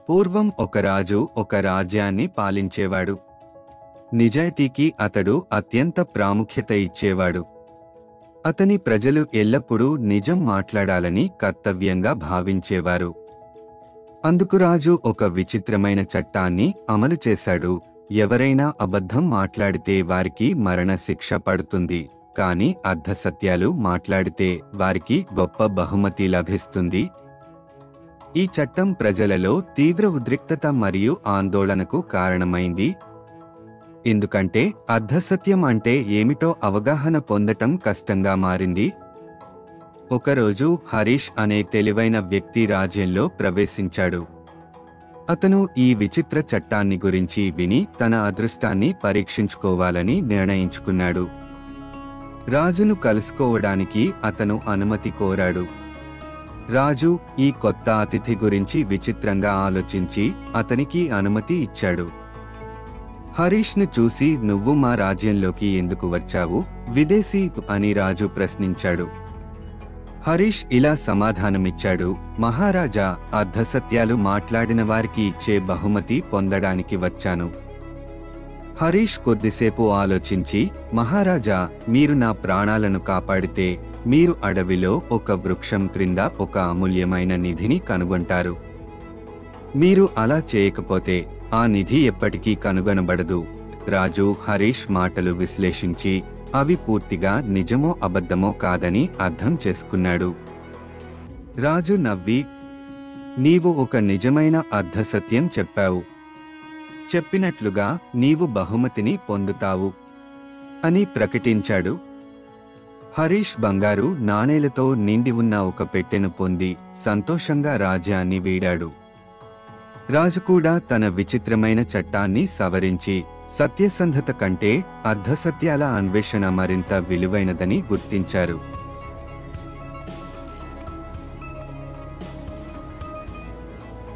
పూర్వం ఒక రాజు ఒక రాజ్యాన్ని పాలించేవాడు. నిజాయితీకి అతడు అత్యంత ప్రాముఖ్యత ఇచ్చేవాడు. అతని ప్రజలు ఎల్లప్పుడూ నిజం మాట్లాడాలని కర్తవ్యంగా భావించేవారు. అందుకు రాజు ఒక విచిత్రమైన చట్టాన్ని అమలు చేశాడు. ఎవరైనా అబద్ధం మాట్లాడితే వారికి మరణ శిక్ష పడుతుంది, కానీ అర్ధసత్యాలు మాట్లాడితే వారికి గొప్ప బహుమతి లభిస్తుంది. ఈ చట్టం ప్రజలలో తీవ్ర ఉద్రిక్తత మరియు ఆందోళనకు కారణమైంది. ఎందుకంటే అర్ధసత్యం అంటే ఏమిటో అవగాహన పొందటం కష్టంగా మారింది. ఒకరోజు హరీష్ అనే తెలివైన వ్యక్తి రాజ్యంలో ప్రవేశించాడు. అతను ఈ విచిత్ర చట్టాన్ని గురించి విని తన అదృష్టాన్ని పరీక్షించుకోవాలని నిర్ణయించుకున్నాడు. రాజును కలుసుకోవడానికి అతను అనుమతి కోరాడు. రాజు ఈ కొత్త అతిథి గురించి విచిత్రంగా ఆలోచించి అతనికి అనుమతి ఇచ్చాడు. హరీష్ను చూసి, నువ్వు మా రాజ్యంలోకి ఎందుకు వచ్చావు, విదేశీ అని రాజు ప్రశ్నించాడు. హరీష్ ఇలా సమాధానమిచ్చాడు, మహారాజా, అర్ధసత్యాలు మాట్లాడిన వారికి ఇచ్చే బహుమతి పొందడానికి వచ్చాను. హరీష్ కొద్దిసేపు ఆలోచించి, మహారాజా, మీరు నా ప్రాణాలను కాపాడితే మీరు అడవిలో ఒక వృక్షం క్రింద ఒక అమూల్యమైన నిధిని కనుగొంటారు. మీరు అలా చేయకపోతే ఆ నిధి ఎప్పటికీ కనుగొనబడదు. రాజు హరీష్ మాటలు విశ్లేషించి అవి పూర్తిగా నిజమో అబద్ధమో కాదని అర్థం చేసుకున్నాడు. రాజు నవ్వి, నీవు ఒక నిజమైన అర్ధసత్యం చెప్పావు. చెప్పినట్లుగా నీవు బహుమతిని పొందుతావు అని ప్రకటించాడు. హరీష్ బంగారు నాణేలతో నిండి ఉన్న ఒక పెట్టెను పొంది సంతోషంగా రాజ్యాన్ని వీడాడు. రాజు కూడా తన విచిత్రమైన చట్టాన్ని సవరించి సత్యసంధత కంటే అర్ధసత్యాల అన్వేషణ మరింత విలువైనదని గుర్తించారు.